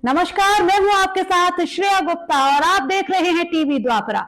नमस्कार, मैं हूं आपके साथ श्रेया गुप्ता और आप देख रहे हैं टीवी द्वापरा।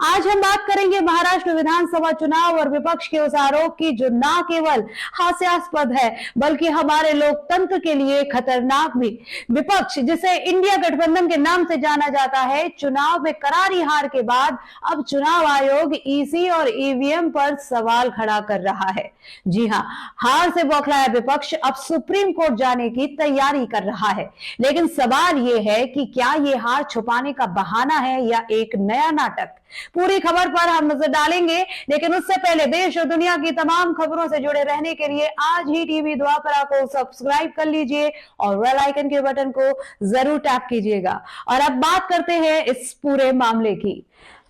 आज हम बात करेंगे महाराष्ट्र विधानसभा चुनाव और विपक्ष के उस आरोप की जो न केवल हास्यास्पद है बल्कि हमारे लोकतंत्र के लिए खतरनाक भी। विपक्ष, जिसे इंडिया गठबंधन के नाम से जाना जाता है, चुनाव में करारी हार के बाद अब चुनाव आयोग ईसी और ईवीएम पर सवाल खड़ा कर रहा है। जी हां, हार से बौखलाया विपक्ष अब सुप्रीम कोर्ट जाने की तैयारी कर रहा है। लेकिन सवाल ये है कि क्या ये हार छुपाने का बहाना है या एक नया नाटक। पूरी खबर पर हम नजर डालेंगे, लेकिन उससे पहले देश और दुनिया की तमाम खबरों से जुड़े रहने के लिए आज ही टीवी द्वापरा को सब्सक्राइब कर लीजिए और बेल आइकन के बटन को जरूर टैप कीजिएगा। और अब बात करते हैं इस पूरे मामले की।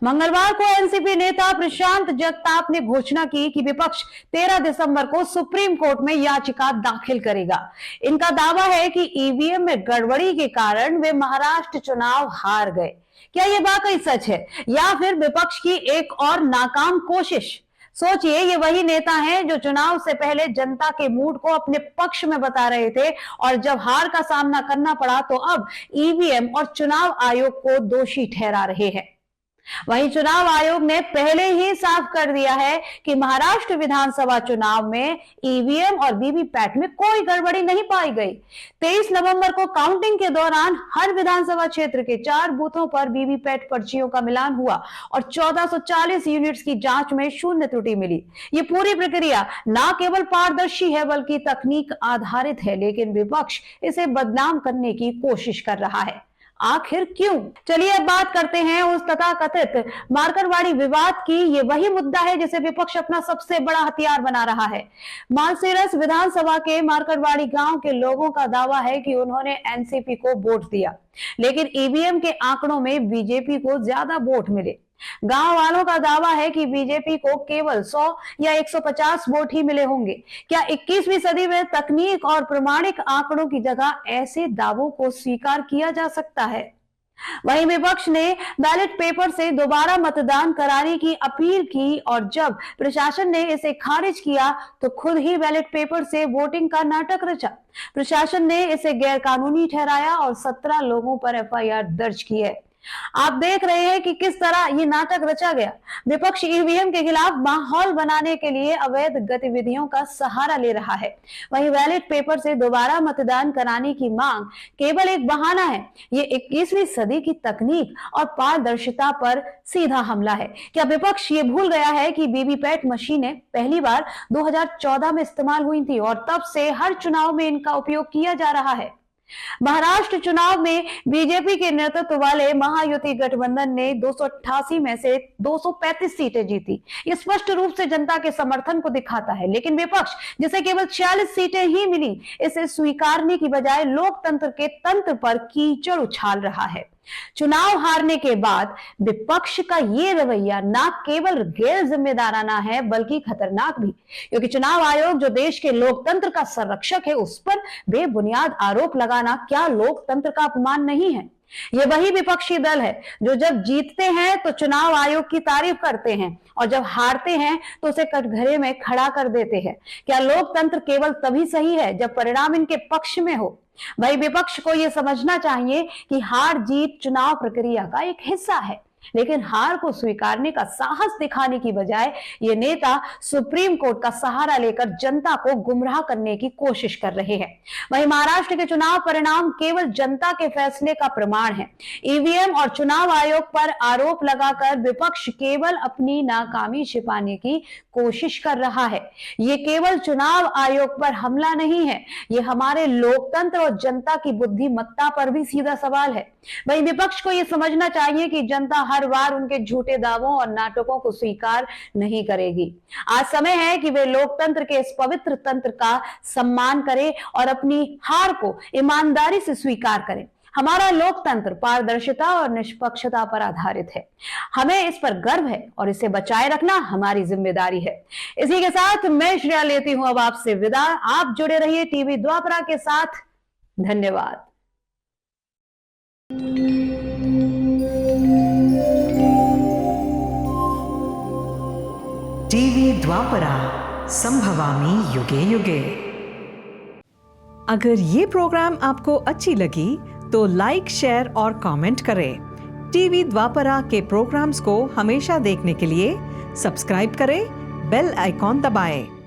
मंगलवार को एनसीपी नेता प्रशांत जगताप ने घोषणा की कि विपक्ष 13 दिसंबर को सुप्रीम कोर्ट में याचिका दाखिल करेगा। इनका दावा है कि ईवीएम में गड़बड़ी के कारण वे महाराष्ट्र चुनाव हार गए। क्या ये वाकई सच है या फिर विपक्ष की एक और नाकाम कोशिश? सोचिए, ये वही नेता हैं जो चुनाव से पहले जनता के मूड को अपने पक्ष में बता रहे थे और जब हार का सामना करना पड़ा तो अब ईवीएम और चुनाव आयोग को दोषी ठहरा रहे हैं। वहीं चुनाव आयोग ने पहले ही साफ कर दिया है कि महाराष्ट्र विधानसभा चुनाव में ईवीएम और वीवीपैट में कोई गड़बड़ी नहीं पाई गई। 23 नवंबर को काउंटिंग के दौरान हर विधानसभा क्षेत्र के 4 बूथों पर वीवीपैट पर्चियों का मिलान हुआ और 1440 यूनिट्स की जांच में शून्य त्रुटि मिली। ये पूरी प्रक्रिया न केवल पारदर्शी है बल्कि तकनीक आधारित है, लेकिन विपक्ष इसे बदनाम करने की कोशिश कर रहा है। आखिर क्यों? चलिए अब बात करते हैं उस तथाकथित मार्करवाड़ी विवाद की। ये वही मुद्दा है जिसे विपक्ष अपना सबसे बड़ा हथियार बना रहा है। मालसेरस विधानसभा के मार्करवाड़ी गांव के लोगों का दावा है कि उन्होंने एनसीपी को वोट दिया, लेकिन ईवीएम के आंकड़ों में बीजेपी को ज्यादा वोट मिले। गांव वालों का दावा है कि बीजेपी को केवल 100 या 150 वोट ही मिले होंगे। क्या 21वीं सदी में तकनीक और प्रमाणिक आंकड़ों की जगह ऐसे दावों को स्वीकार किया जा सकता है? वहीं विपक्ष ने बैलेट पेपर से दोबारा मतदान कराने की अपील की और जब प्रशासन ने इसे खारिज किया तो खुद ही बैलेट पेपर से वोटिंग का नाटक रचा। प्रशासन ने इसे गैरकानूनी ठहराया और 17 लोगों पर एफआईआर दर्ज की है। आप देख रहे हैं कि किस तरह ये नाटक रचा गया। विपक्ष ईवीएम के खिलाफ माहौल बनाने के लिए अवैध गतिविधियों का सहारा ले रहा है। वहीं बैलेट पेपर से दोबारा मतदान कराने की मांग केवल एक बहाना है। ये 21वीं सदी की तकनीक और पारदर्शिता पर सीधा हमला है। क्या विपक्ष ये भूल गया है कि वीवीपैट मशीनें पहली बार 2014 में इस्तेमाल हुई थी और तब से हर चुनाव में इनका उपयोग किया जा रहा है? महाराष्ट्र चुनाव में बीजेपी के नेतृत्व वाले महायुति गठबंधन ने 288 में से 235 सीटें जीती। ये स्पष्ट रूप से जनता के समर्थन को दिखाता है, लेकिन विपक्ष, जिसे केवल 46 सीटें ही मिली, इसे स्वीकारने की बजाय लोकतंत्र के तंत्र पर कीचड़ उछाल रहा है। चुनाव हारने के बाद विपक्ष का ये रवैया न केवल गैर जिम्मेदाराना है बल्कि खतरनाक भी, क्योंकि चुनाव आयोग जो देश के लोकतंत्र का संरक्षक है, उस पर बेबुनियाद आरोप लगाना क्या लोकतंत्र का अपमान नहीं है? ये वही विपक्षी दल है जो जब जीतते हैं तो चुनाव आयोग की तारीफ करते हैं और जब हारते हैं तो उसे कटघरे में खड़ा कर देते हैं। क्या लोकतंत्र केवल तभी सही है जब परिणाम इनके पक्ष में हो? भाई, विपक्ष को यह समझना चाहिए कि हार जीत चुनाव प्रक्रिया का एक हिस्सा है, लेकिन हार को स्वीकारने का साहस दिखाने की बजाय ये नेता सुप्रीम कोर्ट का सहारा लेकर जनता को गुमराह करने की कोशिश कर रहे हैं। वहीं महाराष्ट्र के चुनाव परिणाम केवल जनता के फैसले का प्रमाण है। ईवीएम और चुनाव आयोग पर आरोप लगाकर विपक्ष केवल अपनी नाकामी छिपाने की कोशिश कर रहा है। ये केवल चुनाव आयोग पर हमला नहीं है, ये हमारे लोकतंत्र और जनता की बुद्धिमत्ता पर भी सीधा सवाल है। वहीं विपक्ष को यह समझना चाहिए कि जनता हर बार उनके झूठे दावों और नाटकों को स्वीकार नहीं करेगी। आज समय है कि वे लोकतंत्र के इस पवित्र तंत्र का सम्मान करें और अपनी हार को ईमानदारी से स्वीकार करें। हमारा लोकतंत्र पारदर्शिता और निष्पक्षता पर आधारित है। हमें इस पर गर्व है और इसे बचाए रखना हमारी जिम्मेदारी है। इसी के साथ मैं श्रेया लेती हूं अब आपसे विदा। आप जुड़े रहिए टीवी द्वापरा के साथ। धन्यवाद। टीवी द्वापरा, संभवामि युगे युगे। अगर ये प्रोग्राम आपको अच्छी लगी तो लाइक, शेयर और कमेंट करें। टीवी द्वापरा के प्रोग्राम्स को हमेशा देखने के लिए सब्सक्राइब करें, बेल आइकॉन दबाएं।